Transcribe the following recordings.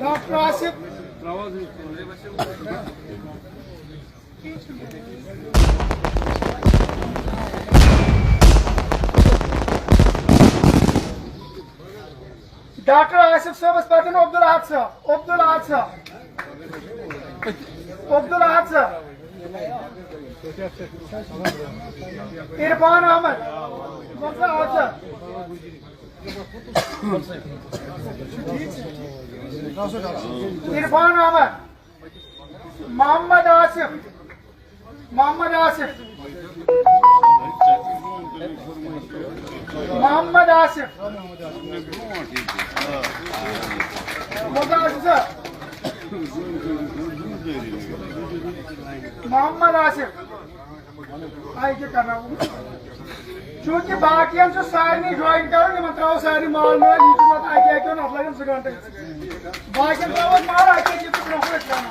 Dr. Asif. Dr. Asif Sabas Patan Abdul Ahad sir. Abdul Ahad sir. Abdul Ahad sir. Irfan Ahmed. Abdul Ahad sir. Irfan Ahmed. Muhammad Asif. Muhammad Asif. Muhammad Asif. Muhammad Asif. Ay kya karna hu? Chunki bakiyan se sari drawing karo ni mantraw sari mal mein niche mat ay kya na apna se gante. Bakiyan traw mal ay kya to profit karna.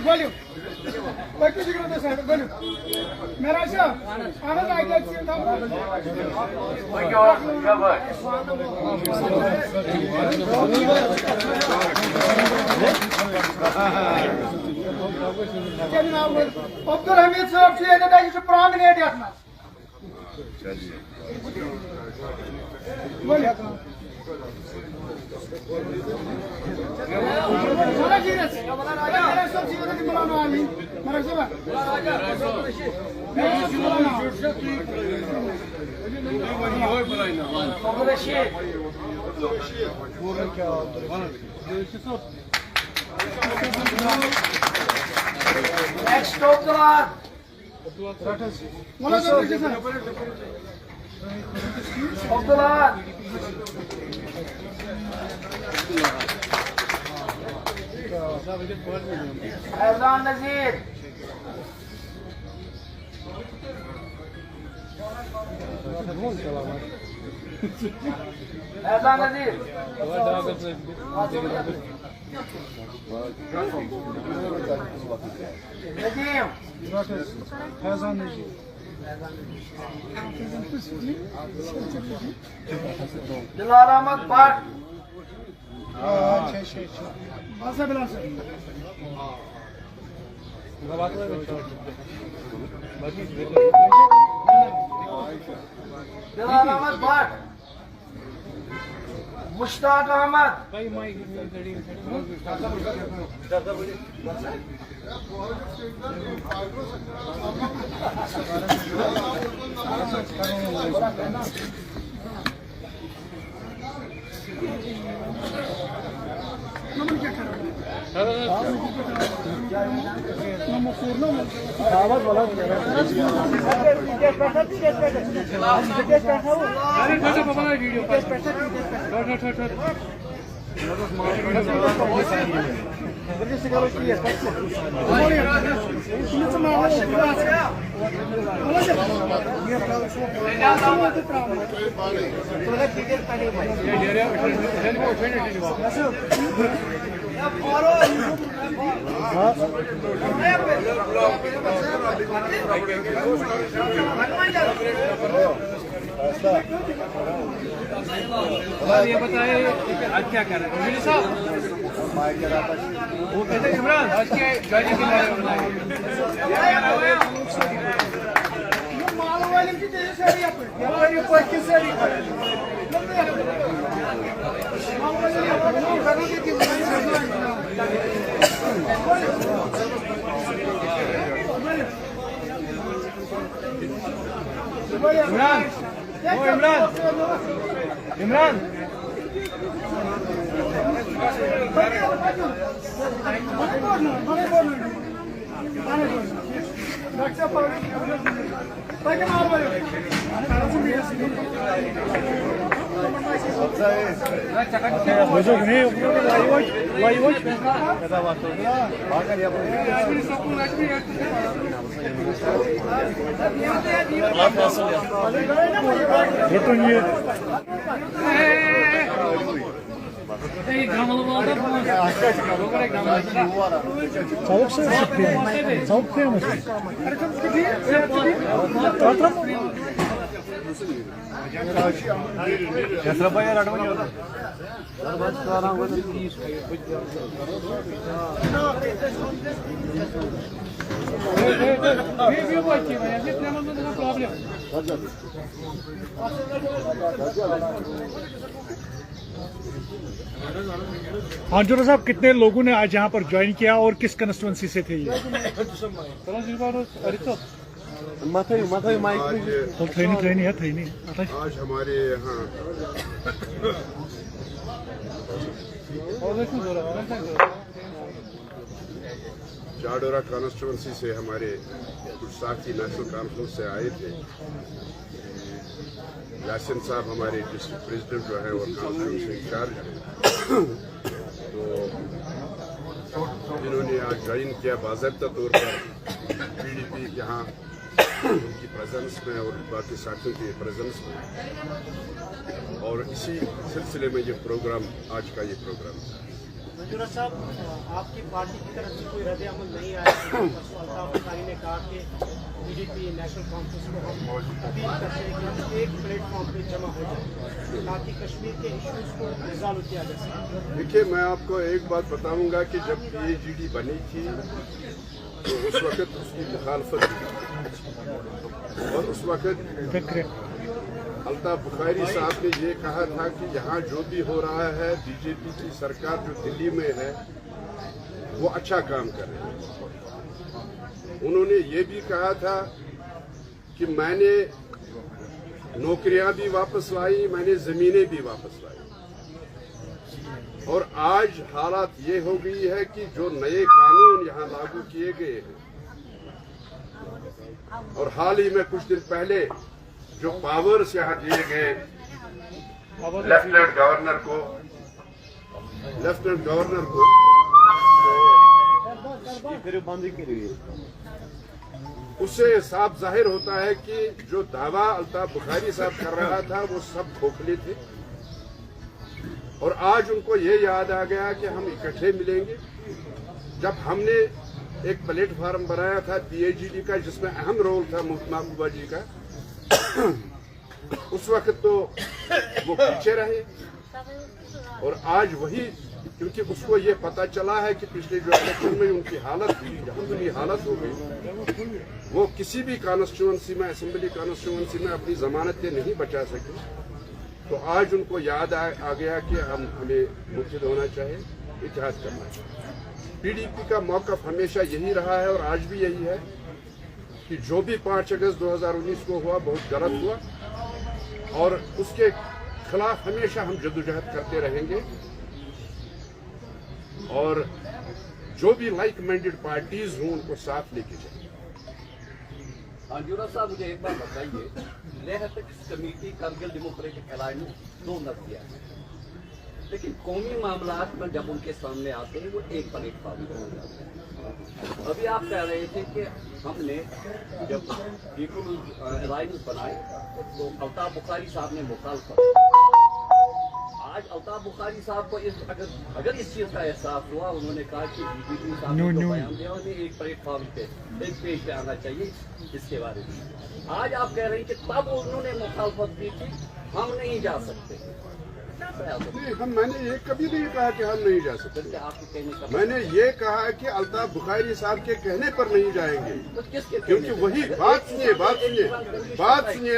Volume. Bakki jigro to sir volume. Mera sir anand ay kya se tam. Abdul Hamid sahab said that you should promenade at night. Next stop the line. Of the line. Azan Nazir. Azan Nazir. Nadim. Azan Nazir. Bilal Ahmad Bhatt. Masa Bilal sir. Bilal Ahmad Bhatt. Mushtaq Ahmad. ये बताए आज क्या कर रहे हैं साहब? वो कहते हैं इमरान आज के गाड़ी के बारे में माल वाले की तेज सारी आप ये कोई किस सारी माल वाले करो कि इमरान ओ इमरान इमरान हाँ जोरा साहब, कितने लोगों ने आज यहाँ पर ज्वाइन किया और किस कंस्टिट्यूंसी से थे ये? आज हमारे यहाँ जाडोरा कॉन्स्टिट्यूंसी से हमारे कुछ साथी नेशनल कॉन्फ्रेंस से आए थे। यासिन साहब हमारे डिस्ट्रिक्ट प्रेसिडेंट जो है और कॉन्स्टिट्यूंसी इंचार्ज हैं, तो इन्होंने आज ज्वाइन किया बाज़ाब्ता तौर पर पीडीपी यहाँ उनकी प्रेजेंस में और बाकी साथियों की प्रेजेंस में, और इसी सिलसिले में ये प्रोग्राम, आज का ये प्रोग्राम है। मंजूरा साहब, आपकी पार्टी की तरफ से कोई रद्द अमल नहीं आया। अल्ताफ बुखारी ने कहा कि पीडीपी नेशनल कॉन्फ्रेंस को हम अपील करते हैं कि हम एक प्लेटफॉर्म पे जमा हो जाए ताकि कश्मीर के इश्यूज को रिजॉल्व किया जा सके। देखिए, मैं आपको एक बात बताऊंगा कि जब PAGD बनी थी तो उस वक्त उसकी मुखालफत थी, और उस वक्त अल्ताफ बुखारी साहब ने ये कहा था कि यहाँ जो भी हो रहा है, बीजेपी की सरकार जो दिल्ली में है वो अच्छा काम कर रही है। उन्होंने ये भी कहा था कि मैंने नौकरियां भी वापस लाई, मैंने जमीनें भी वापस लाई, और आज हालात ये हो गई है कि जो नए कानून यहाँ लागू किए गए हैं, और हाल ही में कुछ दिन पहले जो पावर्स यहाँ दिए गए लेफ्टिनेंट गवर्नर को उससे साफ जाहिर होता है कि जो दावा अल्ताफ बुखारी साहब कर रहा था वो सब खोखले थे, और आज उनको ये याद आ गया कि हम इकट्ठे मिलेंगे। जब हमने एक प्लेटफार्म बनाया था PAGD का, जिसमें अहम रोल था महबूबा जी का, उस वक्त तो वो पीछे रहे, और आज वही, क्योंकि उसको ये पता चला है कि पिछले जो इलेक्शन में उनकी हालत हुई, बुरी हालत हो गई, वो किसी भी कॉन्स्टिट्यूंसी में, असेंबली कॉन्स्टिट्यूंसी में अपनी जमानतें नहीं बचा सके। तो आज उनको याद आ गया कि हमें मुतहिद होना चाहिए, इत्तेहाद करना चाहिए। PDP का मौक़िफ़ हमेशा यही रहा है और आज भी यही है कि जो भी 5 अगस्त 2019 को हुआ बहुत गलत हुआ, और उसके खिलाफ हमेशा हम जद्दोजहद करते रहेंगे, और जो भी लाइक माइंडेड पार्टीज हों उनको साथ लेके जाएंगे। अंजुरा साहब, मुझे एक बात बताइए, Leh tax committee Kargil democratic alliance 2 नर किया है, लेकिन कौमी मामलात में जब उनके सामने आते हैं वो एक प्लेटफॉर्म हो जाते हैं। अभी आप कह रहे थे कि हमने जब पीपुल्स अलायंस बनाए तो अल्ताफ बुखारी साहब ने मुखालफत। आज अल्ताफ बुखारी साहब को अगर इस चीज का एहसास हुआ, उन्होंने कहा कि बीजेपी साहब ने बयान दिया, उन्हें एक प्लेटफॉर्म पे, एक पेज पे आना चाहिए इसके बारे में। आज आप कह रहे हैं कि तब उन्होंने मुखालफत की थी, हम नहीं जा सकते। नहीं, मैंने ये कभी नहीं कहा कि हम नहीं जा सकते। मैंने ये कहा कि अल्ताफ बुखारी साहब के कहने पर नहीं जाएंगे, क्योंकि वही बात सुनिए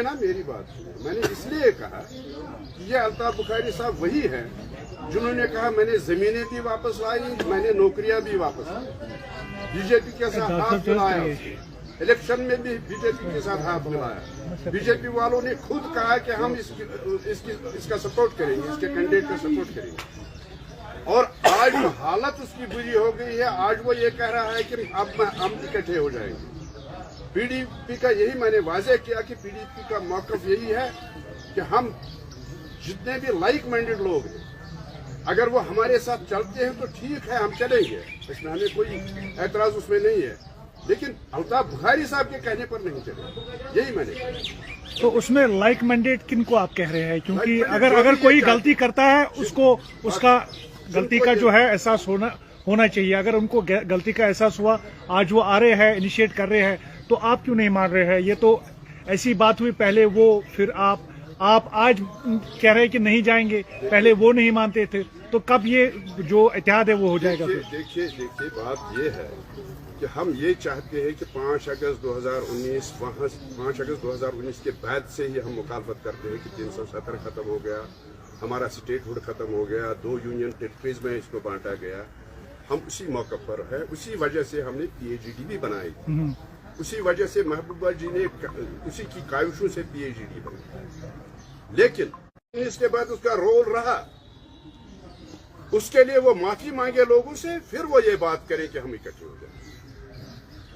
ना, मेरी बात सुनिए। मैंने इसलिए कहा कि ये अल्ताफ बुखारी साहब वही हैं जिन्होंने कहा मैंने जमीनें भी वापस लाई, मैंने नौकरियां भी वापस लाई, बीजेपी के साथ हाथ मिलाया, इलेक्शन में भी बीजेपी के साथ हाथ मिलाया। बीजेपी वालों ने खुद कहा कि हम इसका सपोर्ट करेंगे, इसके कैंडिडेट का सपोर्ट करेंगे, और आज हालत उसकी बुरी हो गई है। आज वो ये कह रहा है कि अब हम इकट्ठे हो जाएंगे। PDP का यही मैंने वाज़ेह किया कि PDP का मौक़िफ़ यही है कि हम जितने भी लाइक माइंडेड लोग हैं, अगर वो हमारे साथ चलते हैं तो ठीक है, हम चलेंगे, इसमें हमें कोई एतराज़ उसमें नहीं है, लेकिन अल्ताफ बुखारी साहब के कहने पर नहीं चले। यही मैंने कहा। तो उसमें लाइक मैंडेट किन को आप कह रहे हैं? क्योंकि अगर कोई गलती करता है उसको उसका गलती का जो है एहसास होना चाहिए। अगर उनको गलती का एहसास हुआ, आज वो आ रहे हैं, इनिशिएट कर रहे हैं, तो आप क्यों नहीं मान रहे हैं? ये तो ऐसी बात हुई पहले, वो फिर आप आप आज कह रहे हैं कि नहीं जाएंगे, पहले वो नहीं मानते थे, तो कब ये जो इत्तेहाद है वो हो जाएगा? देखिए बात ये है कि हम ये चाहते हैं कि 5 अगस्त 2019 5 अगस्त 2019 के बाद से ही हम मुखालफत करते हैं कि 370 खत्म हो गया, हमारा स्टेटहुड खत्म हो गया, 2 यूनियन टेरिटरीज में इसको बांटा गया। हम उसी मौके पर है, उसी वजह से हमने PhD भी बनाई, उसी वजह से महबूबा जी ने उसी की काविशों से PhD बनाई। लेकिन इसके बाद उसका रोल रहा, उसके लिए वो माफी मांगे लोगों से, फिर वो ये बात करें कि हम इकट्ठे हो जाए।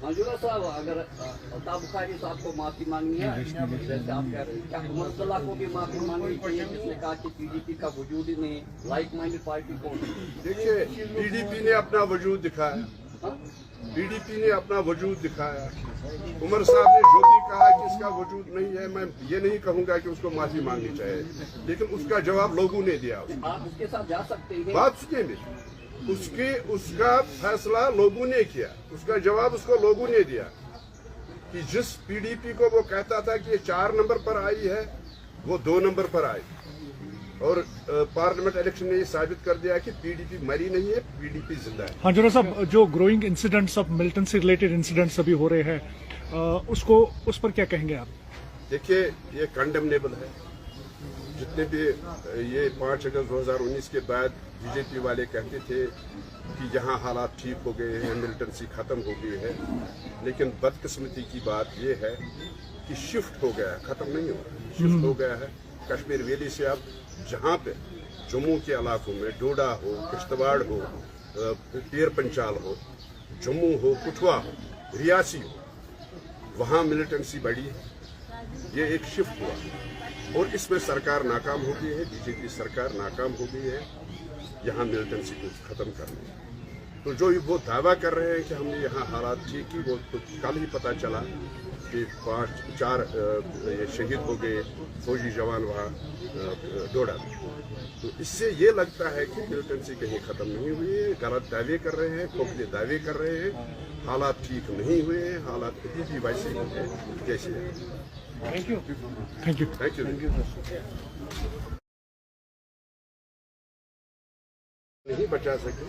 मंजूरा साहब, अगर अल्ताफ बुखारी साहब को माफी मांगनी है, जैसे आप कह रहे हैं, क्या उमर अब्दुल्ला को भी माफी मांगनी चाहिए, जिसने कहा कि PDP का वजूद ही नहीं, लाइक माइंडेड पार्टी को? देखिए, PDP ने अपना वजूद दिखाया, PDP ने अपना वजूद दिखाया। उमर साहब ने जो भी कहा कि इसका वजूद नहीं है, मैं ये नहीं कहूंगा कि उसको माफी मांगनी चाहिए, लेकिन उसका जवाब लोगों ने दिया। आप उसके साथ जा सकते हैं। बात सुनिए मेरी, उसका फैसला लोगों ने किया, उसका जवाब उसको लोगों ने दिया कि जिस PDP को वो कहता था कि ये 4 नंबर पर आई है, वो 2 नंबर पर आई। और पार्लियामेंट इलेक्शन ने ये साबित कर दिया कि PDP मरी नहीं है, PDP जिंदा है। हाँ जोरा साहब, जो ग्रोइंग इंसिडेंट्स ऑफ मिल्टन से रिलेटेड इंसिडेंट्स अभी हो रहे हैं, उस पर क्या कहेंगे आप? देखिए, ये कंडेमनेबल है। जितने भी ये 5 अगस्त 2019 के बाद BJP वाले कहते थे कि यहाँ हालात ठीक हो गए हैं, मिलिटेंसी खत्म हो गई है, लेकिन बदकिस्मती की बात ये है कि शिफ्ट हो गया, खत्म नहीं हुआ, शिफ्ट हो गया है। कश्मीर वैली से अब जहाँ पे जम्मू के इलाकों में डोडा हो, किश्तवाड़ हो, पीर पंचाल हो, जम्मू हो, कठुआ हो, रियासी हो, वहाँ मिलिटेंसी बढ़ी है। ये एक शिफ्ट हुआ और इसमें सरकार नाकाम हो गई है, BJP सरकार नाकाम हो गई है यहाँ मिलिटेंसी को खत्म करने। तो जो वो दावा कर रहे हैं कि हमने यहाँ हालात ठीक की, वो तो कल ही पता चला कि 4 शहीद हो गए फौजी जवान वहाँ डोडा में। तो इससे ये लगता है कि मिलिटेंसी कहीं खत्म नहीं हुई है, गलत दावे कर रहे हैं, खोखले दावे कर रहे हैं, हालात ठीक नहीं हुए हैं, हालात अभी भी वैसे ही हैं जैसे हैं। Thank you. नहीं बचा सके,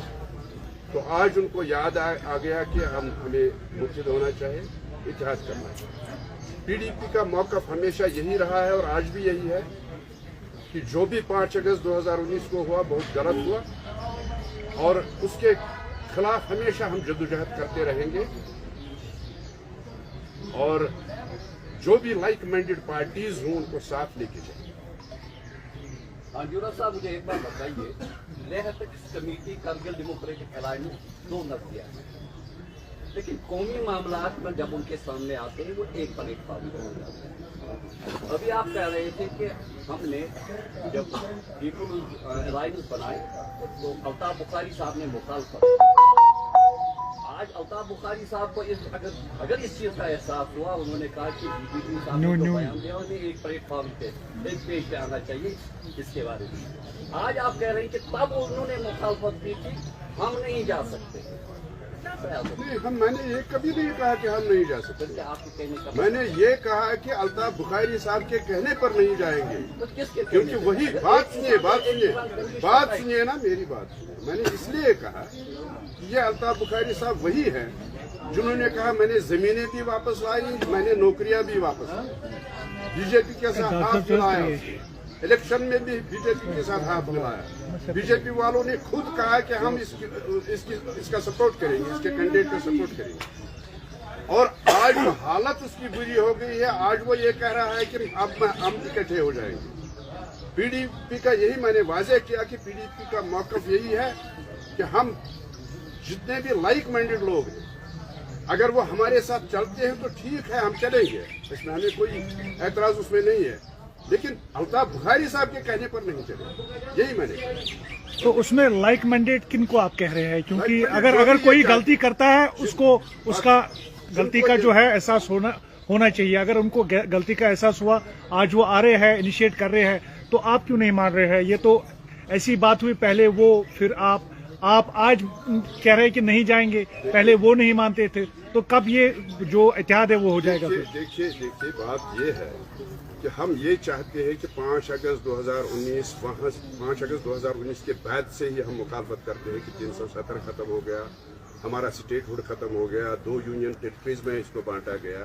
तो आज उनको याद आ गया कि हमें मुक्तिद होना चाहिए, इतिहास करना चाहिए। PDP का मौक़िफ़ हमेशा यही रहा है और आज भी यही है कि जो भी 5 अगस्त 2019 को हुआ बहुत गलत हुआ और उसके खिलाफ हमेशा हम जद्दोजहद करते रहेंगे। और जो भी लाइक माइंडेड पार्टीज हों उनको साथ लेके जाएंगे। मंजूरा साहब, मुझे एक बात बताइए, लेह तक कमेटी कारगिल डेमोक्रेटिक अलायंस 2 नज़रिया है, लेकिन कौमी मामलात में जब उनके सामने आते हैं वो एक प्लेटफॉर्म पर हो जाते हैं। अभी आप कह रहे थे कि हमने जब पीपुल्स अलायंस बनाई तो अल्ताफ बुखारी साहब ने मुखालफत। आज अल्ताफ बुखारी साहब को अगर इस चीज़ का एहसास हुआ, उन्होंने कहा कि BJP साहब ने तो बयान दिया, उन्हें एक प्लेटफॉर्म पे एक पेज पे आना चाहिए इसके बारे में। आज आप कह रहे हैं कि तब उन्होंने मुखालफत की थी, हम नहीं जा सकते। नहीं, मैंने ये कभी नहीं कहा कि हम नहीं जा सकते। आपके कहने का मैंने ये कहा कि अल्ताफ बुखारी साहब के कहने पर नहीं जाएंगे, तो किसके? क्योंकि वही बात सुनिए ना, मेरी बात सुनिए। मैंने इसलिए कहा कि ये अल्ताफ बुखारी साहब वही हैं जिन्होंने कहा मैंने जमीनें भी वापस लाई, मैंने नौकरियां भी वापस लाई, BJP के साथ हाथ मिलाया, इलेक्शन में भी BJP के साथ हाथ मिलाया। BJP वालों ने खुद कहा कि हम इसका सपोर्ट करेंगे, इसके कैंडिडेट का सपोर्ट करेंगे। और आज हालत उसकी बुरी हो गई है, आज वो ये कह रहा है कि अब हम इकट्ठे हो जाएंगे। PDP का यही मैंने वाज़ेह किया कि PDP का मौक़िफ़ यही है कि हम जितने भी लाइक माइंडेड लोग हैं, अगर वो हमारे साथ चलते हैं तो ठीक है, हम चलेंगे, इसमें हमें कोई एतराज़ उसमें नहीं है, लेकिन अल्ताफ बुखारी साहब के कहने पर नहीं चले, यही मैंने कहा। तो उसमें लाइक मैंडेट किनको आप कह रहे हैं? क्योंकि अगर कोई गलती करता है उसका गलती का जो है एहसास होना चाहिए। अगर उनको गलती का एहसास हुआ, आज वो आ रहे हैं, इनिशिएट कर रहे हैं, तो आप क्यों नहीं मान रहे हैं? ये तो ऐसी बात हुई, पहले वो, फिर आप आज कह रहे हैं कि नहीं जाएंगे, पहले वो नहीं मानते थे, तो कब ये जो इत्तेहाद है वो हो जाएगा? देखिए बात ये है कि कि हम ये चाहते हैं कि 5 अगस्त 2019 वहाँ 5 अगस्त 2019 के बाद से ही हम मुखालफत करते हैं कि 370 खत्म हो गया, हमारा स्टेटहुड खत्म हो गया, 2 यूनियन टेरिटरीज में इसको बांटा गया।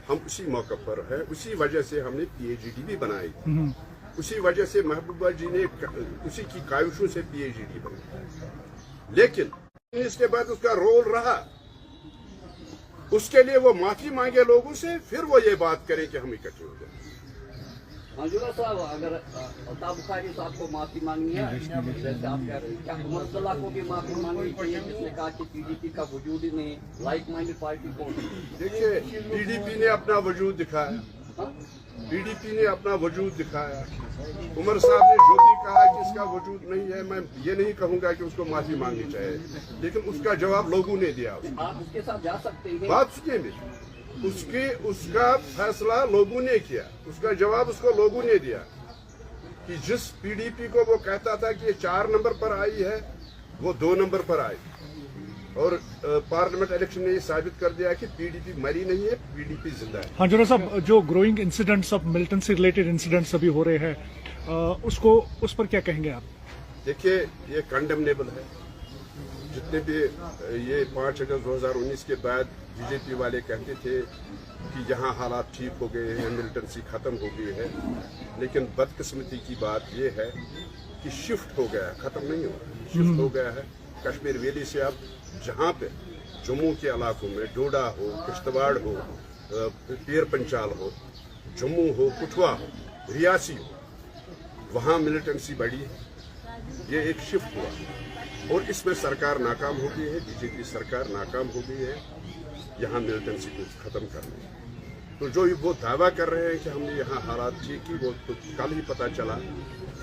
हम उसी मौके पर है, उसी वजह से हमने PAGD भी बनाई, उसी वजह से महबूबा जी ने उसी की काविशों से PAGD बनाई। लेकिन इसके बाद उसका रोल रहा, उसके लिए वो माफी मांगे लोगों से, फिर वो ये बात करें कि हम इकट्ठे हो जाए। मंजूरा साहब, अगर अल्ताफ बुखारी साहब को माफी मांगनी है, जैसे आप कह रहे हैं, क्या उमर अब्दुल्ला को भी माफी मांगनी चाहिए, जिसने कहा कि PDP का वजूद ही नहीं, लाइक माइंडेड पार्टी को? देखिए, PDP ने अपना वजूद दिखाया, PDP ने अपना वजूद दिखाया। उमर साहब ने जो भी कहा कि इसका वजूद नहीं है, मैं ये नहीं कहूंगा कि उसको माफी मांगनी चाहिए, लेकिन उसका जवाब लोगों ने दिया। आप उसके साथ जा सकते हैं। बात सुनिए मेरी, उसका फैसला लोगों ने किया, उसका जवाब उसको लोगों ने दिया कि जिस PDP को वो कहता था कि ये 4 नंबर पर आई है, वो 2 नंबर पर आई। और पार्लियामेंट इलेक्शन ने ये साबित कर दिया कि PDP मरी नहीं है, PDP जिंदा है। हाँ जोरा साहब, जो ग्रोइंग इंसिडेंट्स ऑफ मिलिटेंट से रिलेटेड इंसिडेंट्स अभी हो रहे हैं, उस पर क्या कहेंगे आप? देखिए, ये कंडेमनेबल है। जितने भी ये 5 अगस्त 2019 के बाद BJP वाले कहते थे कि यहाँ हालात ठीक हो गए हैं, मिलिटेंसी खत्म हो गई है, लेकिन बदकिस्मती की बात ये है कि शिफ्ट हो गया, खत्म नहीं हुआ, शिफ्ट हो गया है। कश्मीर वैली से अब जहाँ पे जम्मू के इलाकों में डोडा हो, किश्तवाड़ हो, पीर पंचाल हो, जम्मू हो, कठुआ हो, रियासी हो, वहाँ मिलिटेंसी बढ़ी है। ये एक शिफ्ट हुआ और इसमें सरकार नाकाम हो गई है, BJP सरकार नाकाम हो गई है यहाँ मिलिटेंसी को खत्म करने। तो जो वो दावा कर रहे हैं कि हमने यहाँ हालात ठीक की, वो तो कल ही पता चला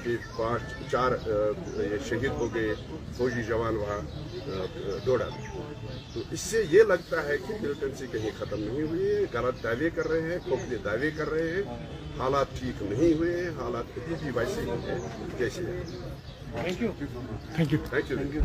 कि 4 ये शहीद हो गए फौजी जवान वहाँ डोडा में। तो इससे ये लगता है कि मिलिटेंसी कहीं खत्म नहीं हुई है, गलत दावे कर रहे हैं, खोखले दावे कर रहे हैं, हालात ठीक नहीं हुए हैं, हालात अभी भी वैसे ही हैं जैसे हैं। Thank you. Thank you.